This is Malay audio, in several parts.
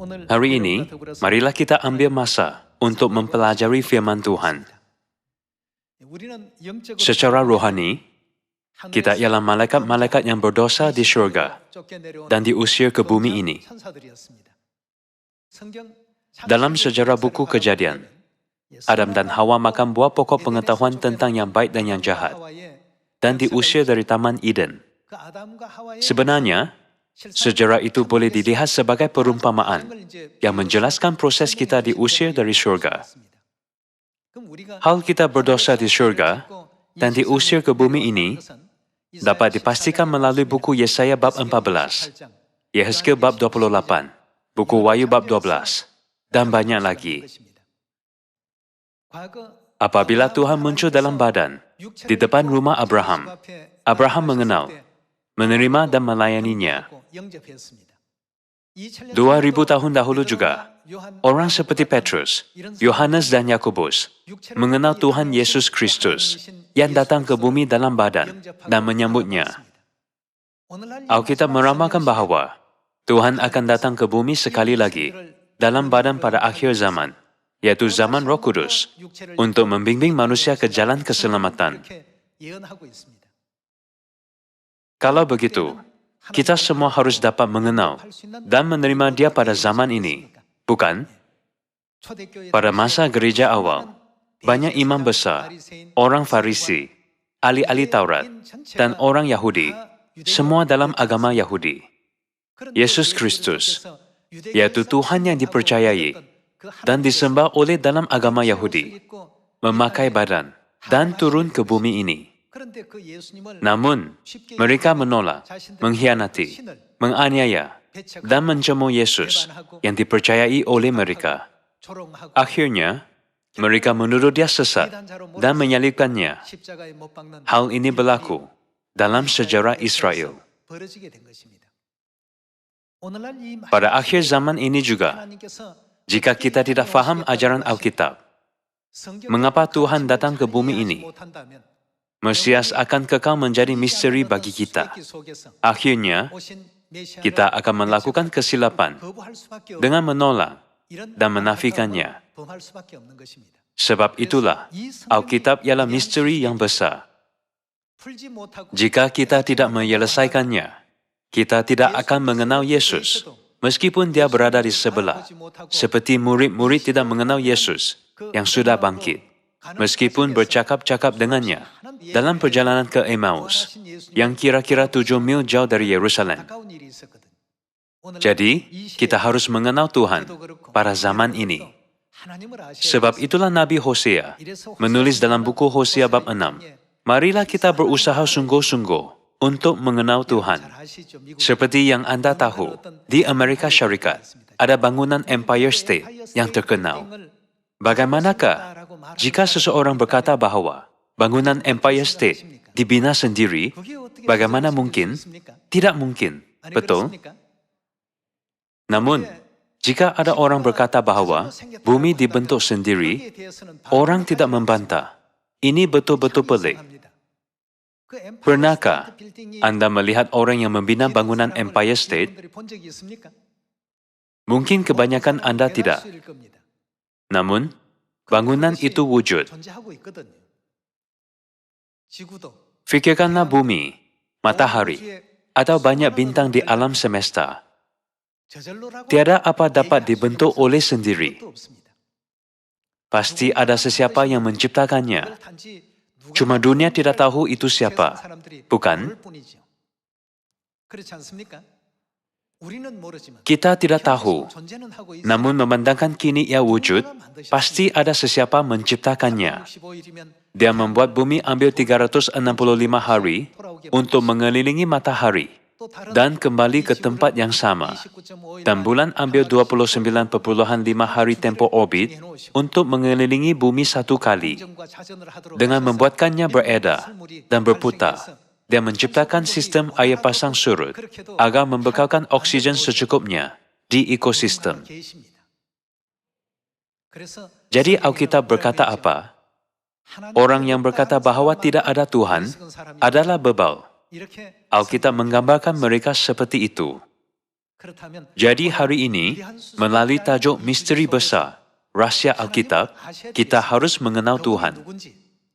Hari ini, marilah kita ambil masa untuk mempelajari firman Tuhan. Secara rohani, kita ialah malaikat-malaikat yang berdosa di surga dan diusir ke bumi ini. Dalam sejarah buku Kejadian, Adam dan Hawa makan buah pokok pengetahuan tentang yang baik dan yang jahat, dan diusir dari Taman Eden. Sebenarnya, sejarah itu boleh dilihat sebagai perumpamaan yang menjelaskan proses kita diusir dari surga. Hal kita berdosa di surga dan diusir ke bumi ini dapat dipastikan melalui buku Yesaya bab 14, Yehezkiel bab 28, buku Wahyu bab 12, dan banyak lagi. Apabila Tuhan muncul dalam badan di depan rumah Abraham, Abraham mengenal, menerima dan melayaninya. 2000 tahun dahulu juga, orang seperti Petrus, Yohanes dan Yakobus mengenal Tuhan Yesus Kristus yang datang ke bumi dalam badan dan menyambutnya. Alkitab meramalkan bahwa Tuhan akan datang ke bumi sekali lagi dalam badan pada akhir zaman, yaitu zaman Roh Kudus, untuk membimbing manusia ke jalan keselamatan. Kalau begitu, kita semua harus dapat mengenal dan menerima Dia pada zaman ini, bukan? Pada masa gereja awal, banyak imam besar, orang Farisi, ahli-ahli Taurat, dan orang Yahudi, semua dalam agama Yahudi. Yesus Kristus, yaitu Tuhan yang dipercayai dan disembah oleh dalam agama Yahudi, memakai badan dan turun ke bumi ini. Namun, mereka menolak, mengkhianati, menganiaya, dan mencemooh Yesus yang dipercayai oleh mereka. Akhirnya, mereka menuduh Dia sesat dan menyalibkannya. Hal ini berlaku dalam sejarah Israel. Pada akhir zaman ini juga, jika kita tidak faham ajaran Alkitab, mengapa Tuhan datang ke bumi ini? Mesias akan kekal menjadi misteri bagi kita. Akhirnya, kita akan melakukan kesilapan dengan menolak dan menafikannya. Sebab itulah, Alkitab ialah misteri yang besar. Jika kita tidak menyelesaikannya, kita tidak akan mengenal Yesus, meskipun Dia berada di sebelah, seperti murid-murid tidak mengenal Yesus yang sudah bangkit, meskipun bercakap-cakap dengannya dalam perjalanan ke Emmaus, yang kira-kira 7 mil jauh dari Yerusalem. Jadi, kita harus mengenal Tuhan pada zaman ini. Sebab itulah Nabi Hosea menulis dalam buku Hosea bab 6, marilah kita berusaha sungguh-sungguh untuk mengenal Tuhan. Seperti yang Anda tahu, di Amerika Syarikat ada bangunan Empire State yang terkenal. Bagaimanakah jika seseorang berkata bahwa bangunan Empire State dibina sendiri? Bagaimana mungkin? Tidak mungkin, betul? Namun, jika ada orang berkata bahwa bumi dibentuk sendiri, orang tidak membantah. Ini betul-betul pelik. Pernahkah Anda melihat orang yang membina bangunan Empire State? Mungkin kebanyakan Anda tidak. Namun, bangunan itu wujud. Fikirkanlah bumi, matahari, atau banyak bintang di alam semesta. Tiada apa dapat dibentuk oleh sendiri. Pasti ada sesiapa yang menciptakannya. Cuma dunia tidak tahu itu siapa, bukan? Kita tidak tahu, namun memandangkan kini ia wujud, pasti ada sesiapa menciptakannya. Dia membuat bumi ambil 365 hari untuk mengelilingi matahari dan kembali ke tempat yang sama. Dan bulan ambil 29,5 hari tempoh orbit untuk mengelilingi bumi satu kali. Dengan membuatkannya beredar dan berputar, Dia menciptakan sistem air pasang surut agar membekalkan oksigen secukupnya di ekosistem. Jadi Alkitab berkata apa? Orang yang berkata bahwa tidak ada Tuhan adalah bebal. Alkitab menggambarkan mereka seperti itu. Jadi hari ini, melalui tajuk misteri besar, rahsia Alkitab, kita harus mengenal Tuhan.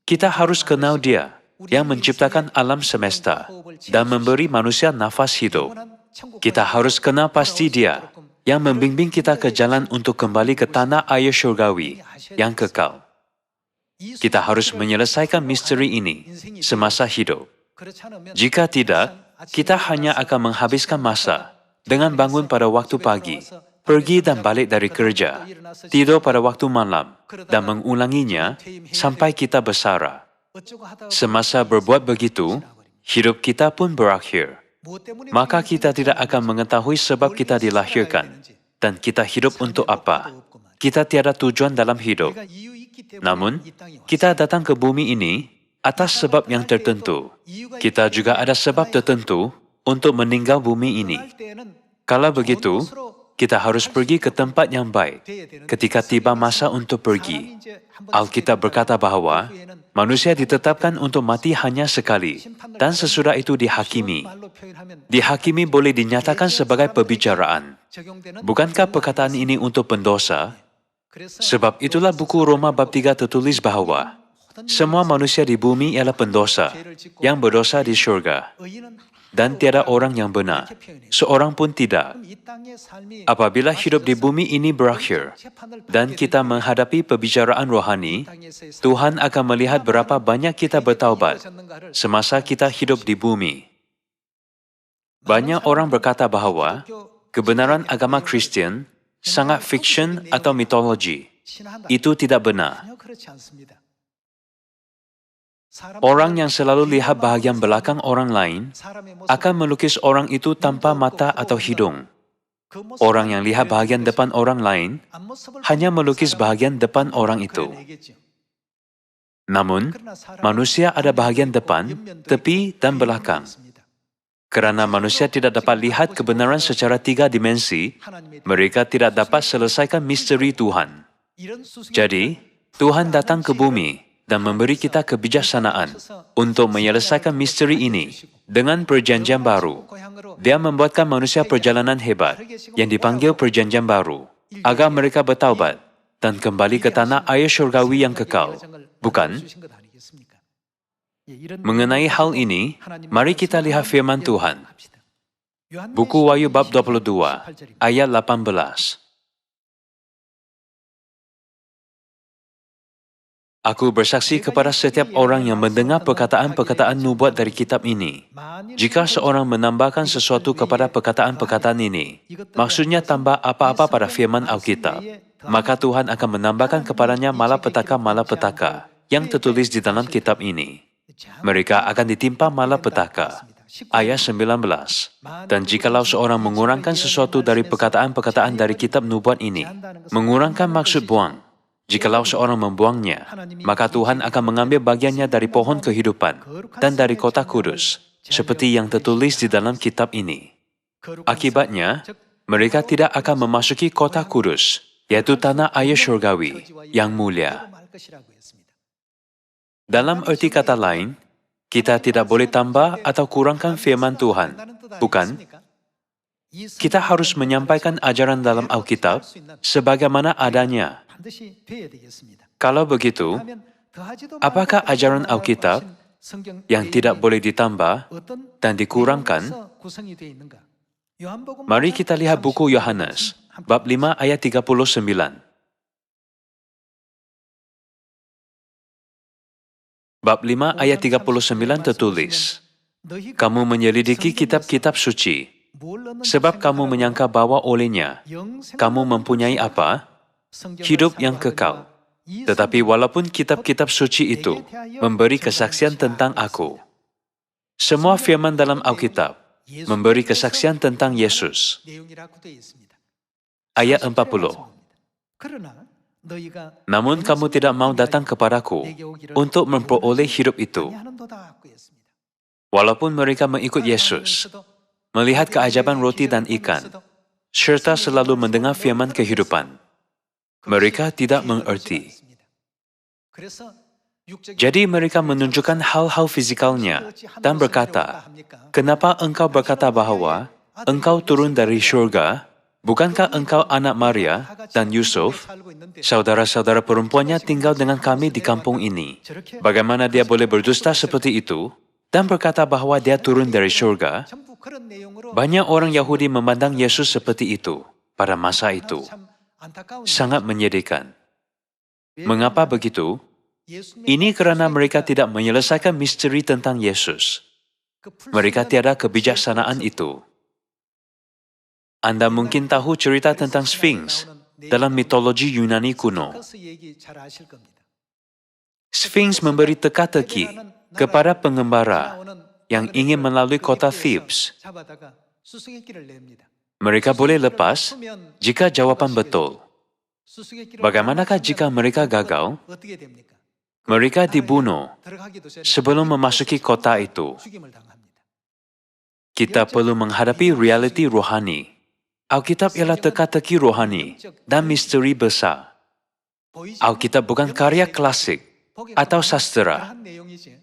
Kita harus kenal Dia yang menciptakan alam semesta dan memberi manusia nafas hidup. Kita harus kenal pasti Dia yang membimbing kita ke jalan untuk kembali ke tanah air syurgawi yang kekal. Kita harus menyelesaikan misteri ini semasa hidup. Jika tidak, kita hanya akan menghabiskan masa dengan bangun pada waktu pagi, pergi dan balik dari kerja, tidur pada waktu malam, dan mengulanginya sampai kita bersara. Semasa berbuat begitu, hidup kita pun berakhir. Maka kita tidak akan mengetahui sebab kita dilahirkan, dan kita hidup untuk apa. Kita tiada tujuan dalam hidup. Namun, kita datang ke bumi ini atas sebab yang tertentu. Kita juga ada sebab tertentu untuk meninggal bumi ini. Kalau begitu, kita harus pergi ke tempat yang baik ketika tiba masa untuk pergi. Alkitab berkata bahwa manusia ditetapkan untuk mati hanya sekali, dan sesudah itu dihakimi. Dihakimi boleh dinyatakan sebagai pembicaraan. Bukankah perkataan ini untuk pendosa? Sebab itulah buku Roma bab 3 tertulis bahwa semua manusia di bumi ialah pendosa yang berdosa di syurga. Dan tiada orang yang benar, seorang pun tidak. Apabila hidup di bumi ini berakhir, dan kita menghadapi pembicaraan rohani, Tuhan akan melihat berapa banyak kita bertaubat semasa kita hidup di bumi. Banyak orang berkata bahwa kebenaran agama Kristen sangat fiction atau mitologi. Itu tidak benar. Orang yang selalu lihat bahagian belakang orang lain akan melukis orang itu tanpa mata atau hidung. Orang yang lihat bahagian depan orang lain hanya melukis bahagian depan orang itu. Namun, manusia ada bahagian depan, tepi, dan belakang. Kerana manusia tidak dapat lihat kebenaran secara 3 dimensi, mereka tidak dapat selesaikan misteri Tuhan. Jadi, Tuhan datang ke bumi dan memberi kita kebijaksanaan untuk menyelesaikan misteri ini dengan perjanjian baru. Dia membuatkan manusia perjalanan hebat yang dipanggil perjanjian baru, agar mereka bertaubat dan kembali ke tanah air syurgawi yang kekal. Bukan? Mengenai hal ini, mari kita lihat firman Tuhan. Buku Wahyu bab 22, ayat 18. Aku bersaksi kepada setiap orang yang mendengar perkataan-perkataan nubuat dari kitab ini. Jika seorang menambahkan sesuatu kepada perkataan-perkataan ini, maksudnya tambah apa-apa pada firman Alkitab, maka Tuhan akan menambahkan kepadanya malapetaka-malapetaka yang tertulis di dalam kitab ini. Mereka akan ditimpa malapetaka. Ayat 19. Dan jikalau seorang mengurangkan sesuatu dari perkataan-perkataan dari kitab nubuat ini, mengurangkan maksud buang, jikalau seorang membuangnya, maka Tuhan akan mengambil bagiannya dari pohon kehidupan dan dari kota kudus, seperti yang tertulis di dalam kitab ini. Akibatnya, mereka tidak akan memasuki kota kudus, yaitu tanah air syurgawi yang mulia. Dalam erti kata lain, kita tidak boleh tambah atau kurangkan firman Tuhan, bukan? Kita harus menyampaikan ajaran dalam Alkitab sebagaimana adanya. Kalau begitu, apakah ajaran Alkitab yang tidak boleh ditambah dan dikurangkan? Mari kita lihat buku Yohanes, bab 5 ayat 39. Bab 5 ayat 39 tertulis, kamu menyelidiki kitab-kitab suci, sebab kamu menyangka bahwa olehnya kamu mempunyai apa? Hidup yang kekal. Tetapi walaupun kitab-kitab suci itu memberi kesaksian tentang aku, semua firman dalam Alkitab memberi kesaksian tentang Yesus. Ayat 40. Namun kamu tidak mau datang kepadaku untuk memperoleh hidup itu. Walaupun mereka mengikut Yesus, melihat keajaiban roti dan ikan, serta selalu mendengar firman kehidupan, mereka tidak mengerti. Jadi mereka menunjukkan hal-hal fisikalnya dan berkata, kenapa engkau berkata bahwa engkau turun dari syurga, bukankah engkau anak Maria dan Yusuf? Saudara-saudara perempuannya tinggal dengan kami di kampung ini. Bagaimana dia boleh berdusta seperti itu dan berkata bahwa dia turun dari syurga? Banyak orang Yahudi memandang Yesus seperti itu pada masa itu. Sangat menyedihkan. Mengapa begitu? Ini karena mereka tidak menyelesaikan misteri tentang Yesus. Mereka tiada kebijaksanaan itu. Anda mungkin tahu cerita tentang Sphinx dalam mitologi Yunani kuno. Sphinx memberi teka-teki kepada pengembara yang ingin melalui kota Thebes. Mereka boleh lepas jika jawaban betul. Bagaimanakah jika mereka gagal? Mereka dibunuh sebelum memasuki kota itu. Kita perlu menghadapi realiti rohani. Alkitab ialah teka-teki rohani dan misteri besar. Alkitab bukan karya klasik atau sastra,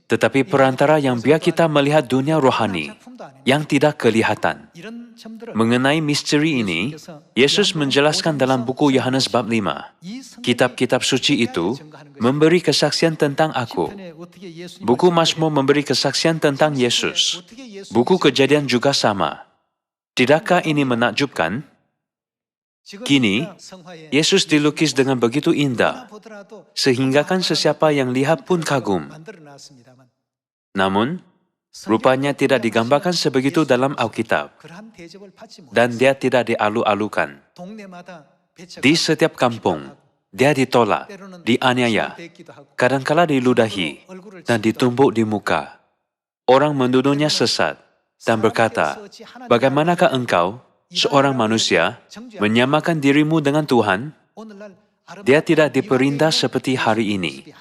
tetapi perantara yang biar kita melihat dunia rohani yang tidak kelihatan. Mengenai misteri ini, Yesus menjelaskan dalam buku Yohanes bab 5. Kitab-kitab suci itu memberi kesaksian tentang aku. Buku Mazmur memberi kesaksian tentang Yesus. Buku Kejadian juga sama. Tidakkah ini menakjubkan? Kini, Yesus dilukis dengan begitu indah, sehingga kan sesiapa yang lihat pun kagum. Namun, rupanya tidak digambarkan sebegitu dalam Alkitab, dan dia tidak dialu-alukan. Di setiap kampung, dia ditolak, dianiaya, kadangkala diludahi, dan ditumbuk di muka. Orang menuduhnya sesat, dan berkata, bagaimanakah engkau, seorang manusia, menyamakan dirimu dengan Tuhan? Dia tidak diperindah seperti hari ini.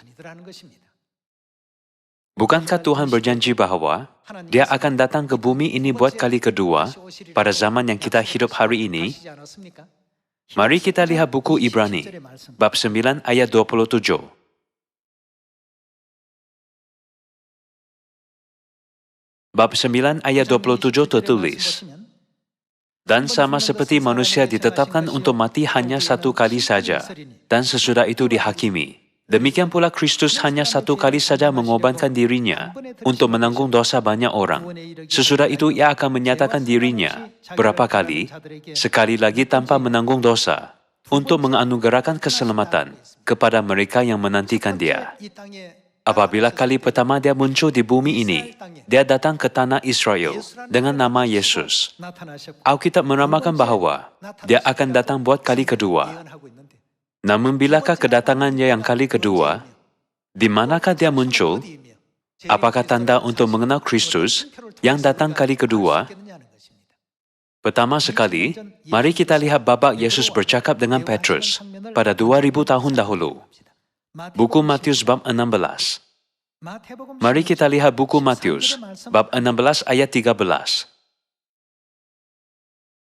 Bukankah Tuhan berjanji bahwa Dia akan datang ke bumi ini buat kali kedua pada zaman yang kita hidup hari ini? Mari kita lihat buku Ibrani, bab 9 ayat 27. Bab 9 ayat 27 tertulis, dan sama seperti manusia ditetapkan untuk mati hanya satu kali saja, dan sesudah itu dihakimi. Demikian pula Kristus hanya satu kali saja mengorbankan dirinya untuk menanggung dosa banyak orang. Sesudah itu ia akan menyatakan dirinya berapa kali? Sekali lagi tanpa menanggung dosa, untuk menganugerahkan keselamatan kepada mereka yang menantikan dia. Apabila kali pertama dia muncul di bumi ini, dia datang ke tanah Israel dengan nama Yesus. Alkitab meramalkan bahwa dia akan datang buat kali kedua. Namun bilakah kedatangannya yang kali kedua? Di manakah dia muncul? Apakah tanda untuk mengenal Kristus yang datang kali kedua? Pertama sekali, mari kita lihat babak Yesus bercakap dengan Petrus pada 2000 tahun dahulu. Buku Matius bab 16. Mari kita lihat buku Matius bab 16 ayat 13.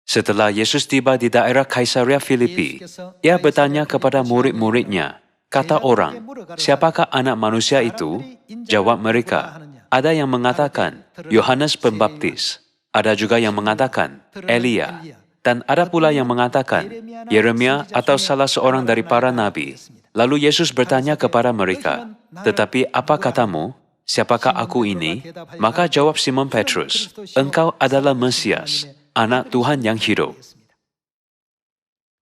Setelah Yesus tiba di daerah Kaisarea Filipi, ia bertanya kepada murid-muridnya, kata orang, siapakah anak manusia itu? Jawab mereka, ada yang mengatakan, Yohanes Pembaptis. Ada juga yang mengatakan, Elia. Dan ada pula yang mengatakan, Yeremia atau salah seorang dari para nabi. Lalu Yesus bertanya kepada mereka, tetapi apa katamu? Siapakah aku ini? Maka jawab Simon Petrus, engkau adalah Mesias, anak Tuhan yang hidup.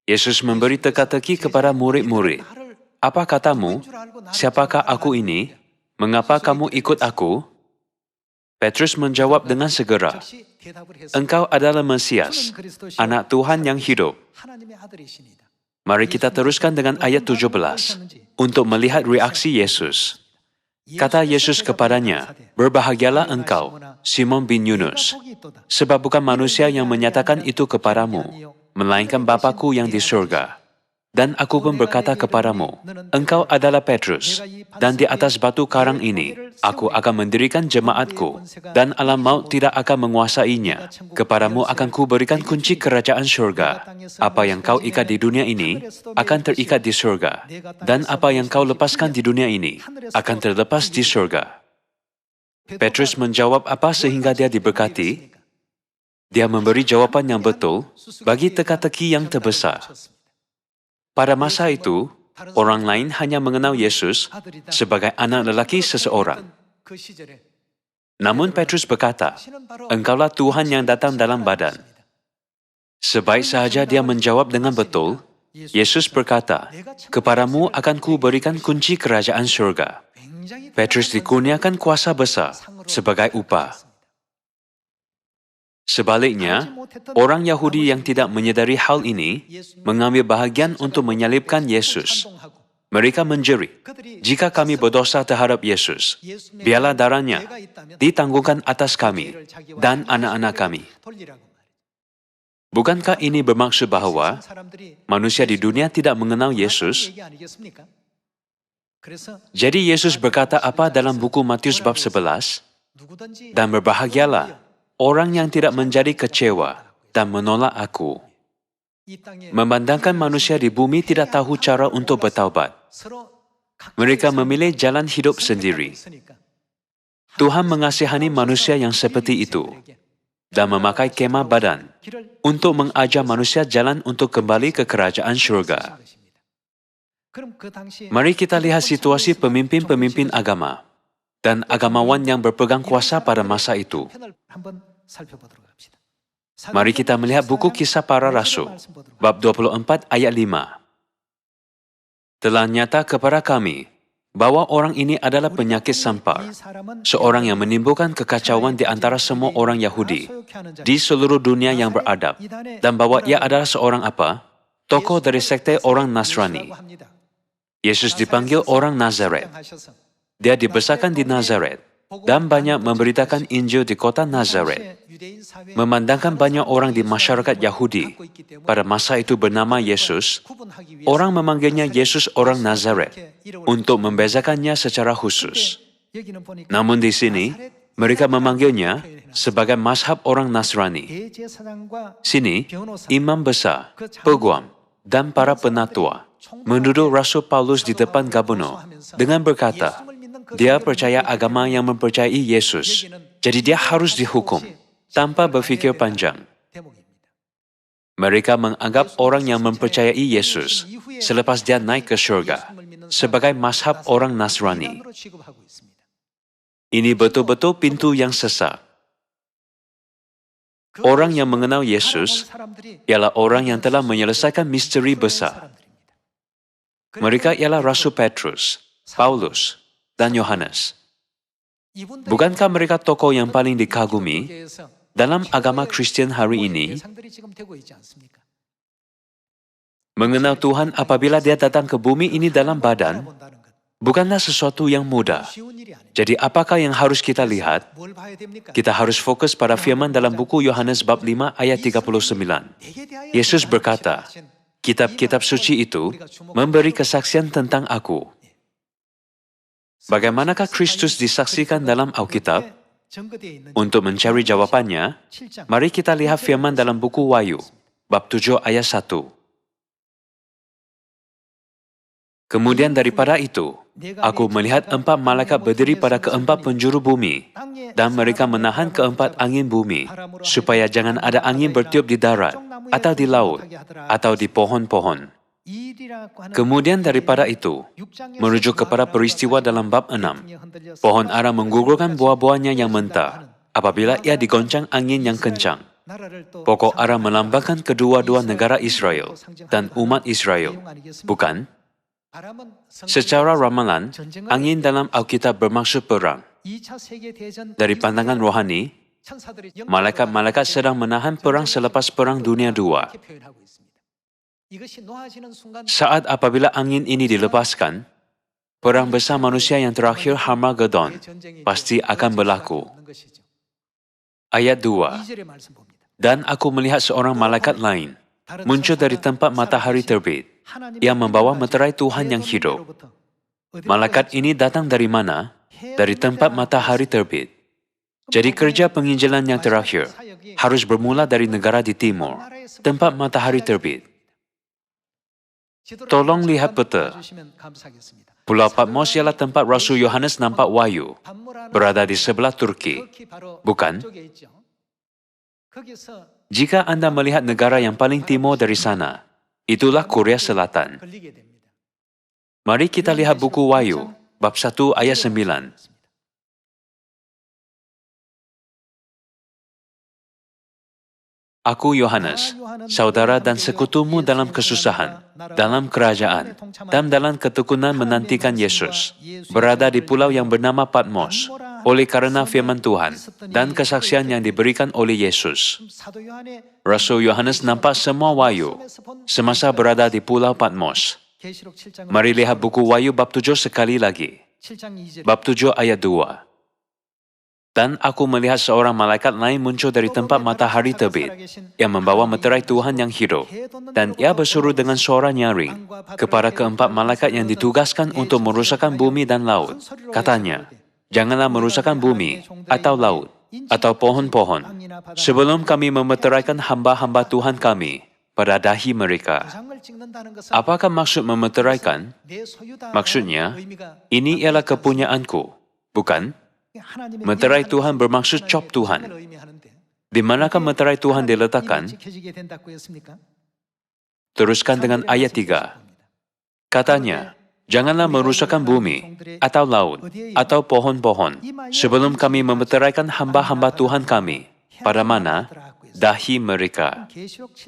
Yesus memberi teka-teki kepada murid-murid. Apa katamu? Siapakah aku ini? Mengapa kamu ikut aku? Petrus menjawab dengan segera, engkau adalah Mesias, anak Tuhan yang hidup. Mari kita teruskan dengan ayat 17, untuk melihat reaksi Yesus. Kata Yesus kepadanya, berbahagialah engkau, Simon bin Yunus, sebab bukan manusia yang menyatakan itu kepadamu, melainkan Bapa-Ku yang di surga. Dan aku pun berkata kepadamu, engkau adalah Petrus, dan di atas batu karang ini, aku akan mendirikan jemaatku, dan alam maut tidak akan menguasainya. Kepadamu akan kuberikan kunci kerajaan surga. Apa yang kau ikat di dunia ini, akan terikat di surga. Dan apa yang kau lepaskan di dunia ini, akan terlepas di surga. Petrus menjawab apa sehingga dia diberkati? Dia memberi jawaban yang betul bagi teka-teki yang terbesar. Pada masa itu, orang lain hanya mengenal Yesus sebagai anak lelaki seseorang. Namun Petrus berkata, "Engkaulah Tuhan yang datang dalam badan." Sebaik sahaja dia menjawab dengan betul, Yesus berkata, "Kepadamu akan kuberikan kunci kerajaan surga." Petrus dikurniakan kuasa besar sebagai upah. Sebaliknya, orang Yahudi yang tidak menyadari hal ini mengambil bahagian untuk menyalibkan Yesus. Mereka menjerit, "Jika kami berdosa terhadap Yesus, biarlah darahnya ditanggungkan atas kami dan anak-anak kami." Bukankah ini bermaksud bahwa manusia di dunia tidak mengenal Yesus? Jadi Yesus berkata apa dalam buku Matius bab 11? "Dan berbahagialah orang yang tidak menjadi kecewa dan menolak aku." Memandangkan manusia di bumi tidak tahu cara untuk bertaubat. Mereka memilih jalan hidup sendiri. Tuhan mengasihani manusia yang seperti itu dan memakai kemah badan untuk mengajar manusia jalan untuk kembali ke kerajaan surga. Mari kita lihat situasi pemimpin-pemimpin agama dan agamawan yang berpegang kuasa pada masa itu. Mari kita melihat buku Kisah Para Rasul, bab 24 ayat 5. "Telah nyata kepada kami bahwa orang ini adalah penyakit sampar, seorang yang menimbulkan kekacauan di antara semua orang Yahudi di seluruh dunia yang beradab, dan bahwa ia adalah seorang apa? Tokoh dari sekte orang Nasrani." Yesus dipanggil orang Nazaret. Dia dibesarkan di Nazaret dan banyak memberitakan Injil di kota Nazaret. Memandangkan banyak orang di masyarakat Yahudi pada masa itu bernama Yesus, orang memanggilnya Yesus orang Nazaret untuk membezakannya secara khusus. Namun di sini, mereka memanggilnya sebagai mazhab orang Nasrani. Sini, imam besar, peguam, dan para penatua menuduh Rasul Paulus di depan Gabenor dengan berkata, dia percaya agama yang mempercayai Yesus, jadi dia harus dihukum tanpa berfikir panjang. Mereka menganggap orang yang mempercayai Yesus selepas dia naik ke surga sebagai mazhab orang Nasrani. Ini betul-betul pintu yang sesat. Orang yang mengenal Yesus ialah orang yang telah menyelesaikan misteri besar. Mereka ialah Rasul Petrus, Paulus, dan Yohanes. Bukankah mereka tokoh yang paling dikagumi dalam agama Kristen hari ini? Mengenal Tuhan apabila dia datang ke bumi ini dalam badan, bukanlah sesuatu yang mudah. Jadi apakah yang harus kita lihat? Kita harus fokus pada firman dalam buku Yohanes bab 5 ayat 39. Yesus berkata, kitab-kitab suci itu memberi kesaksian tentang aku. Bagaimanakah Kristus disaksikan dalam Alkitab? Untuk mencari jawabannya, mari kita lihat firman dalam buku Wahyu, bab 7 ayat 1. Kemudian daripada itu, aku melihat 4 malaikat berdiri pada keempat penjuru bumi, dan mereka menahan keempat angin bumi, supaya jangan ada angin bertiup di darat, atau di laut, atau di pohon-pohon. Kemudian daripada itu, merujuk kepada peristiwa dalam bab 6, pohon ara menggugurkan buah-buahnya yang mentah, apabila ia digoncang angin yang kencang. Pokok ara melambangkan kedua-dua negara Israel dan umat Israel, bukan? Secara ramalan, angin dalam Alkitab bermaksud perang. Dari pandangan rohani, malaikat-malaikat sedang menahan perang selepas Perang Dunia II. Saat apabila angin ini dilepaskan, perang besar manusia yang terakhir Harmagedon pasti akan berlaku. Ayat 2. Dan aku melihat seorang malaikat lain muncul dari tempat matahari terbit, yang membawa meterai Tuhan yang hidup. Malaikat ini datang dari mana? Dari tempat matahari terbit. Jadi kerja penginjilan yang terakhir harus bermula dari negara di timur, tempat matahari terbit. Tolong lihat peta. Pulau Patmos ialah tempat Rasul Yohanes nampak wahyu, berada di sebelah Turki, bukan? Jika Anda melihat negara yang paling timur dari sana, itulah Korea Selatan. Mari kita lihat buku Wahyu, bab 1 ayat 9. Aku Yohanes, saudara dan sekutumu dalam kesusahan, dalam kerajaan, dan dalam ketekunan menantikan Yesus, berada di pulau yang bernama Patmos, oleh karena firman Tuhan dan kesaksian yang diberikan oleh Yesus. Rasul Yohanes nampak semua wahyu semasa berada di pulau Patmos. Mari lihat buku Wahyu bab 7 sekali lagi. Bab 7 ayat 2. Dan aku melihat seorang malaikat lain muncul dari tempat matahari terbit, yang membawa meterai Tuhan yang hidup, dan ia berseru dengan suara nyaring kepada keempat malaikat yang ditugaskan untuk merusakkan bumi dan laut. Katanya, janganlah merusakkan bumi, atau laut, atau pohon-pohon, sebelum kami memeteraikan hamba-hamba Tuhan kami pada dahi mereka. Apakah maksud memeteraikan? Maksudnya, ini ialah kepunyaanku, bukan? Meterai Tuhan bermaksud cop Tuhan. Di manakah meterai Tuhan diletakkan? Teruskan dengan ayat 3. Katanya, janganlah merusakkan bumi, atau laut, atau pohon-pohon, sebelum kami memeteraikan hamba-hamba Tuhan kami. Pada mana? Dahi mereka.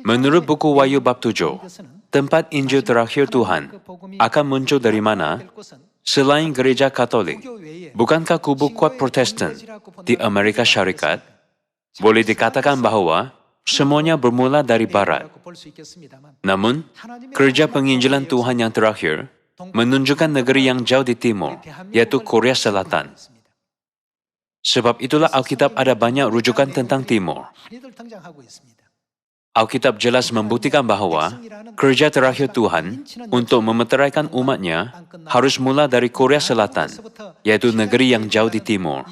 Menurut buku Wahyu bab 7, tempat Injil terakhir Tuhan akan muncul dari mana? Selain gereja Katolik, bukankah kubu kuat Protestan di Amerika Syarikat? Boleh dikatakan bahwa semuanya bermula dari Barat. Namun, kerja penginjilan Tuhan yang terakhir menunjukkan negeri yang jauh di timur, yaitu Korea Selatan. Sebab itulah Alkitab ada banyak rujukan tentang timur. Alkitab jelas membuktikan bahwa kerja terakhir Tuhan untuk memeteraikan umatnya harus mula dari Korea Selatan, yaitu negeri yang jauh di timur.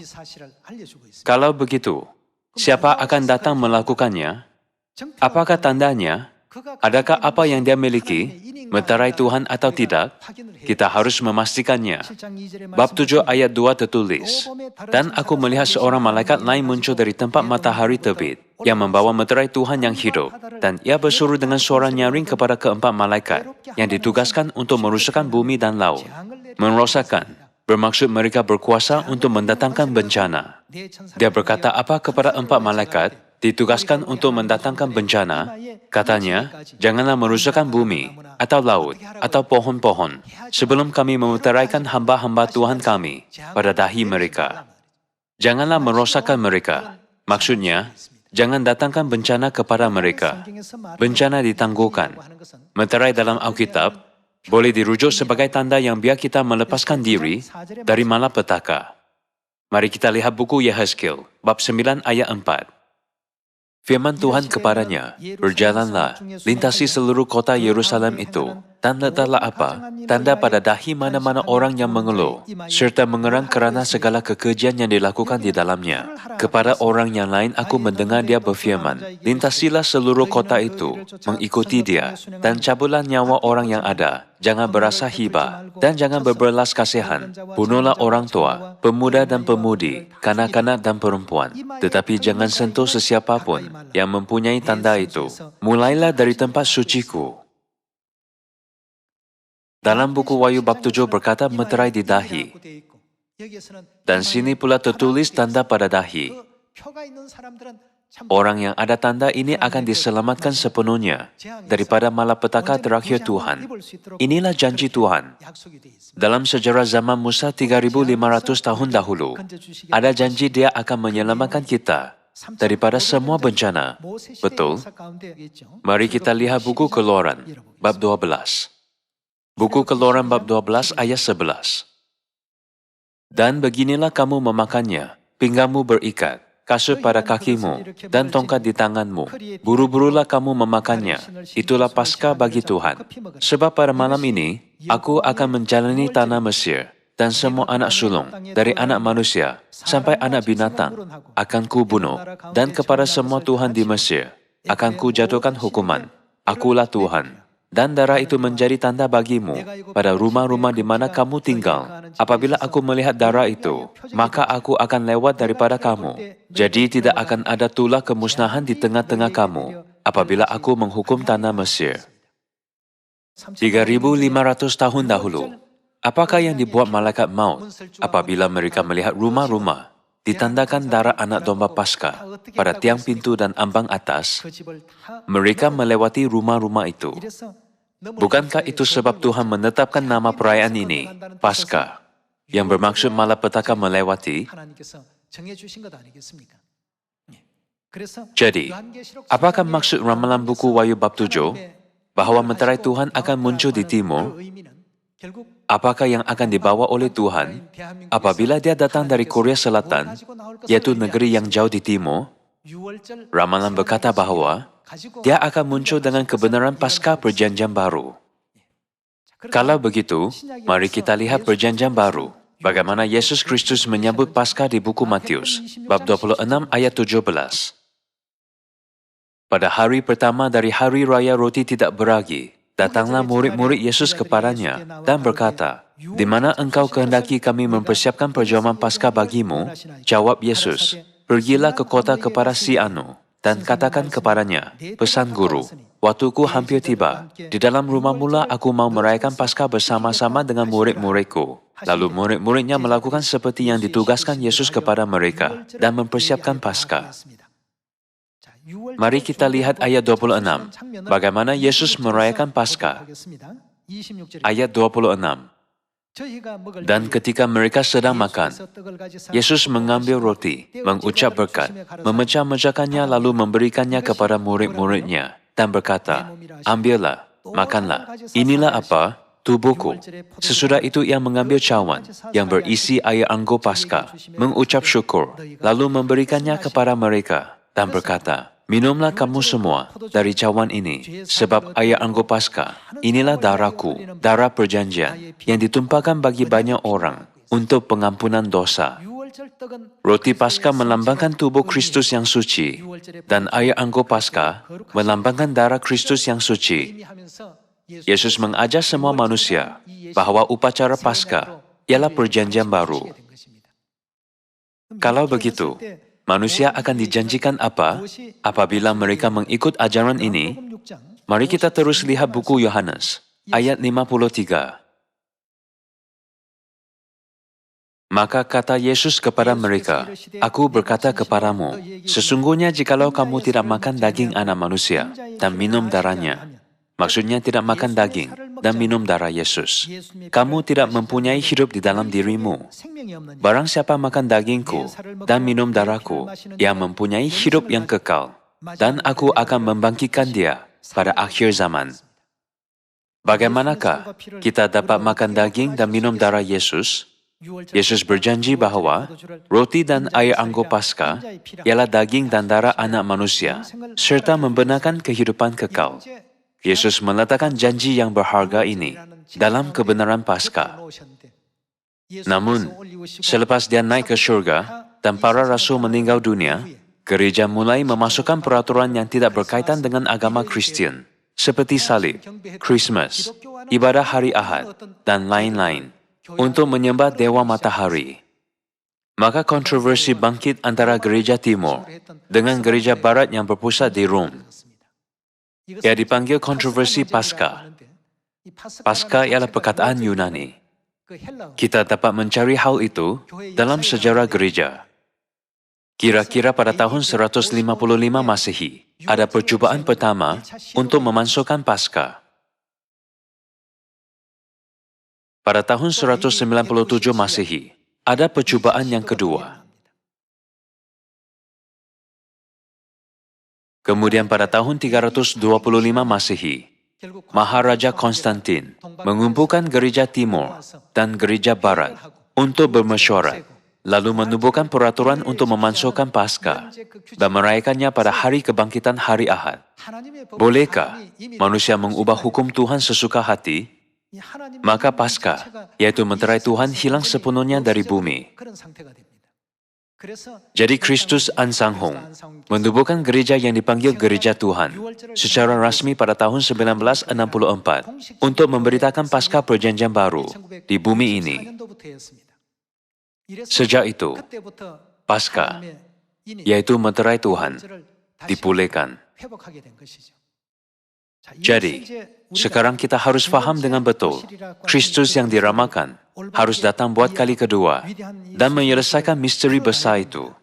Kalau begitu, siapa akan datang melakukannya? Apakah tandanya? Adakah apa yang dia miliki, meterai Tuhan atau tidak? Kita harus memastikannya. Bab 7 ayat 2 tertulis, dan aku melihat seorang malaikat lain muncul dari tempat matahari terbit, yang membawa meterai Tuhan yang hidup, dan ia berseru dengan suara nyaring kepada keempat malaikat, yang ditugaskan untuk merusakkan bumi dan laut. Merosakkan bermaksud mereka berkuasa untuk mendatangkan bencana. Dia berkata apa kepada empat malaikat, ditugaskan untuk mendatangkan bencana? Katanya, janganlah merusakkan bumi, atau laut, atau pohon-pohon, sebelum kami memeteraikan hamba-hamba Tuhan kami pada dahi mereka. Janganlah merosakkan mereka. Maksudnya, jangan datangkan bencana kepada mereka. Bencana ditangguhkan. Meterai dalam Alkitab boleh dirujuk sebagai tanda yang biar kita melepaskan diri dari malapetaka. Mari kita lihat buku Yehezkiel, bab 9 ayat 4. Firman Tuhan kepadanya, berjalanlah, lintasi seluruh kota Yerusalem itu, dan letaklah apa? Tanda pada dahi mana-mana orang yang mengeluh, serta mengerang kerana segala kekejian yang dilakukan di dalamnya. Kepada orang yang lain aku mendengar dia berfirman, lintasilah seluruh kota itu, mengikuti dia, dan cabutlah nyawa orang yang ada. Jangan berasa hibah, dan jangan berbelas kasihan. Bunuhlah orang tua, pemuda dan pemudi, kanak-kanak dan perempuan. Tetapi jangan sentuh sesiapa pun yang mempunyai tanda itu. Mulailah dari tempat suciku. Dalam buku Wahyu bab 7 berkata meterai di dahi. Dan sini pula tertulis tanda pada dahi. Orang yang ada tanda ini akan diselamatkan sepenuhnya daripada malapetaka terakhir Tuhan. Inilah janji Tuhan. Dalam sejarah zaman Musa 3.500 tahun dahulu, ada janji dia akan menyelamatkan kita daripada semua bencana. Betul? Mari kita lihat buku Keluaran, bab 12. Buku Keluaran bab 12 ayat 11. Dan beginilah kamu memakannya, pinggangmu berikat, kasut pada kakimu, dan tongkat di tanganmu. Buru-burulah kamu memakannya. Itulah Paskah bagi Tuhan. Sebab pada malam ini, aku akan menjalani tanah Mesir, dan semua anak sulung, dari anak manusia, sampai anak binatang, akan kubunuh, dan kepada semua Tuhan di Mesir, akan kujatuhkan hukuman. Akulah Tuhan. Dan darah itu menjadi tanda bagimu pada rumah-rumah di mana kamu tinggal. Apabila aku melihat darah itu, maka aku akan lewat daripada kamu. Jadi tidak akan ada tulah kemusnahan di tengah-tengah kamu apabila aku menghukum tanah Mesir. 3.500 tahun dahulu, apakah yang dibuat malaikat maut apabila mereka melihat rumah-rumah ditandakan darah anak domba Paskah pada tiang pintu dan ambang atas? Mereka melewati rumah-rumah itu. Bukankah itu sebab Tuhan menetapkan nama perayaan ini, Paskah, yang bermaksud malapetaka melewati? Jadi, apakah maksud ramalan buku Wahyu bab 7 bahwa meterai Tuhan akan muncul di timur? Apakah yang akan dibawa oleh Tuhan apabila dia datang dari Korea Selatan, yaitu negeri yang jauh di timur? Ramalan berkata bahwa dia akan muncul dengan kebenaran Paskah Perjanjian Baru. Kalau begitu, mari kita lihat Perjanjian Baru. Bagaimana Yesus Kristus menyambut Paskah di buku Matius, bab 26 ayat 17. Pada hari pertama dari hari raya roti tidak beragi, datanglah murid-murid Yesus kepadanya dan berkata, "Di mana engkau kehendaki kami mempersiapkan perjamuan Paskah bagimu?" Jawab Yesus, "Pergilah ke kota kepada si Anu, dan katakan kepadanya, pesan guru, waktuku hampir tiba. Di dalam rumah mula aku mau merayakan Paskah bersama-sama dengan murid-muridku." Lalu murid-muridnya melakukan seperti yang ditugaskan Yesus kepada mereka dan mempersiapkan Paskah. Mari kita lihat ayat 26, bagaimana Yesus merayakan Paskah. Ayat 26. Dan ketika mereka sedang makan, Yesus mengambil roti, mengucap berkat, memecah-mecahkannya lalu memberikannya kepada murid-muridnya, dan berkata, "Ambillah, makanlah, inilah apa? Tubuhku." Sesudah itu ia mengambil cawan yang berisi air anggur Paskah, mengucap syukur, lalu memberikannya kepada mereka, dan berkata, "Minumlah kamu semua dari cawan ini, sebab air anggur Paskah, inilah darahku, darah perjanjian, yang ditumpahkan bagi banyak orang untuk pengampunan dosa." Roti Paskah melambangkan tubuh Kristus yang suci, dan air anggur Paskah melambangkan darah Kristus yang suci. Yesus mengajar semua manusia bahwa upacara Paskah ialah perjanjian baru. Kalau begitu, manusia akan dijanjikan apa apabila mereka mengikut ajaran ini? Mari kita terus lihat buku Yohanes, ayat 53. Maka kata Yesus kepada mereka, "Aku berkata kepadamu, sesungguhnya jikalau kamu tidak makan daging anak manusia dan minum darahnya," maksudnya tidak makan daging dan minum darah Yesus, "kamu tidak mempunyai hidup di dalam dirimu. Barang siapa makan dagingku dan minum darahku, ia mempunyai hidup yang kekal, dan aku akan membangkitkan dia pada akhir zaman." Bagaimanakah kita dapat makan daging dan minum darah Yesus? Yesus berjanji bahwa roti dan air anggur Paskah ialah daging dan darah anak manusia, serta membenarkan kehidupan kekal. Yesus meletakkan janji yang berharga ini dalam kebenaran Paskah. Namun, selepas dia naik ke surga dan para rasul meninggal dunia, gereja mulai memasukkan peraturan yang tidak berkaitan dengan agama Kristen, seperti salib, Christmas, ibadah hari Ahad, dan lain-lain, untuk menyembah dewa matahari. Maka kontroversi bangkit antara gereja timur dengan gereja barat yang berpusat di Rom. Ia dipanggil kontroversi Paskah. Paskah ialah perkataan Yunani. Kita dapat mencari hal itu dalam sejarah gereja. Kira-kira pada tahun 155 Masehi, ada percubaan pertama untuk memasukkan Paskah. Pada tahun 197 Masehi, ada percubaan yang kedua. Kemudian pada tahun 325 Masehi, Maharaja Konstantin mengumpulkan gereja timur dan gereja barat untuk bermesyuarat, lalu menubuhkan peraturan untuk memasukkan Paskah dan merayakannya pada hari kebangkitan hari Ahad. Bolehkah manusia mengubah hukum Tuhan sesuka hati? Maka Paskah, yaitu meterai Tuhan, hilang sepenuhnya dari bumi. Jadi Kristus Ansanghong menubuhkan gereja yang dipanggil Gereja Tuhan secara rasmi pada tahun 1964 untuk memberitakan Paskah Perjanjian Baru di bumi ini. Sejak itu, Paskah, yaitu meterai Tuhan, dipulihkan. Jadi, sekarang kita harus faham dengan betul, Kristus yang diramakan harus datang buat kali kedua dan menyelesaikan misteri besar itu.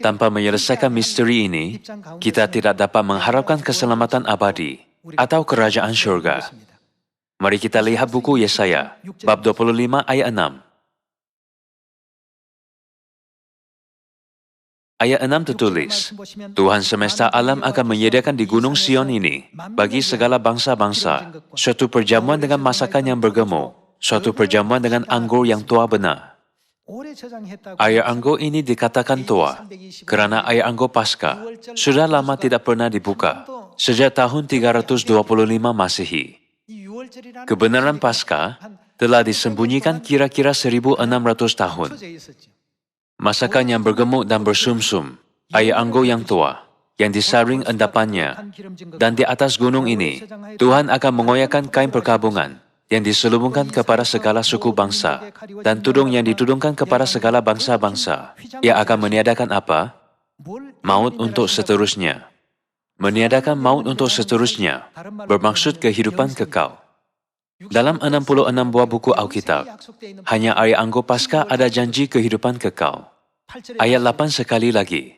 Tanpa menyelesaikan misteri ini, kita tidak dapat mengharapkan keselamatan abadi atau kerajaan syurga. Mari kita lihat buku Yesaya, bab 25 ayat 6. Ayat 6 tertulis, Tuhan semesta alam akan menyediakan di Gunung Sion ini bagi segala bangsa-bangsa suatu perjamuan dengan masakan yang bergemuk, suatu perjamuan dengan anggur yang tua benar. Air anggur ini dikatakan tua kerana air anggur Paskah sudah lama tidak pernah dibuka sejak tahun 325 Masehi. Kebenaran Paskah telah disembunyikan kira-kira 1600 tahun. Masakan yang bergemuk dan bersumsum, air anggur yang tua, yang disaring endapannya, dan di atas gunung ini, Tuhan akan mengoyakkan kain perkabungan yang diselubungkan kepada segala suku bangsa, dan tudung yang ditudungkan kepada segala bangsa-bangsa. Ia akan meniadakan apa? Maut untuk seterusnya. Meniadakan maut untuk seterusnya, bermaksud kehidupan kekal. Dalam 66 buah buku Alkitab, hanya air anggur Paskah ada janji kehidupan kekal. Ayat 8 sekali lagi,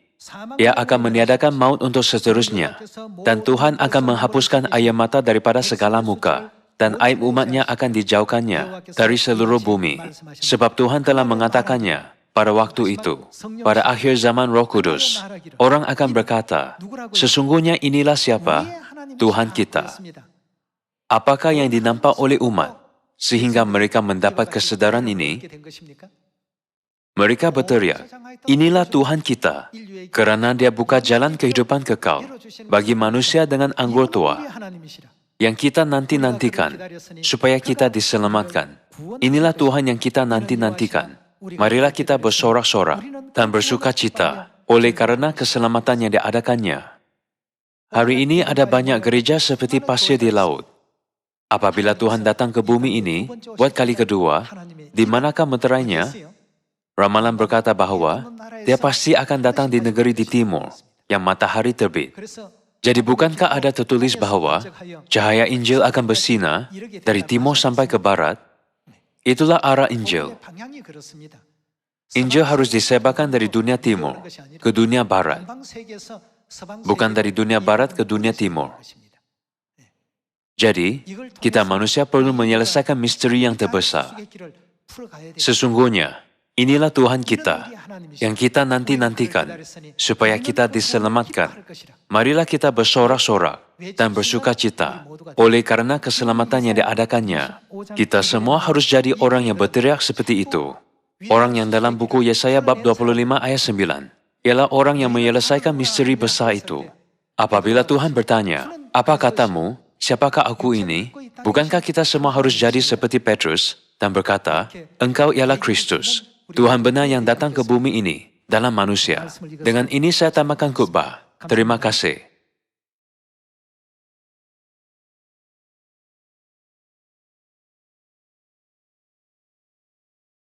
Ia akan meniadakan maut untuk seterusnya, dan Tuhan akan menghapuskan air mata daripada segala muka, dan aib umatnya akan dijauhkannya dari seluruh bumi. Sebab Tuhan telah mengatakannya pada waktu itu, pada akhir zaman Roh Kudus, orang akan berkata, sesungguhnya inilah siapa? Tuhan kita. Apakah yang dinampak oleh umat, sehingga mereka mendapat kesedaran ini? Mereka berteriak, inilah Tuhan kita, kerana Dia buka jalan kehidupan kekal bagi manusia dengan anggur tua, yang kita nanti-nantikan, supaya kita diselamatkan. Inilah Tuhan yang kita nanti-nantikan. Marilah kita bersorak-sorak dan bersuka cita oleh karena keselamatan yang diadakannya. Hari ini ada banyak gereja seperti pasir di laut. Apabila Tuhan datang ke bumi ini buat kali kedua, di manakah meterainya? Ramalan berkata bahawa Dia pasti akan datang di negeri di timur, yang matahari terbit. Jadi bukankah ada tertulis bahawa cahaya Injil akan bersinar dari timur sampai ke barat? Itulah arah Injil. Injil harus disebarkan dari dunia timur ke dunia barat, bukan dari dunia barat ke dunia timur. Jadi, kita manusia perlu menyelesaikan misteri yang terbesar. Sesungguhnya, inilah Tuhan kita, yang kita nanti-nantikan, supaya kita diselamatkan. Marilah kita bersorak-sorak dan bersuka cita, oleh karena keselamatan yang diadakannya. Kita semua harus jadi orang yang berteriak seperti itu. Orang yang dalam buku Yesaya bab 25 ayat 9, ialah orang yang menyelesaikan misteri besar itu. Apabila Tuhan bertanya, apa katamu? Siapakah aku ini? Bukankah kita semua harus jadi seperti Petrus dan berkata, engkau ialah Kristus, Tuhan benar yang datang ke bumi ini dalam manusia. Dengan ini saya tambahkan khutbah. Terima kasih.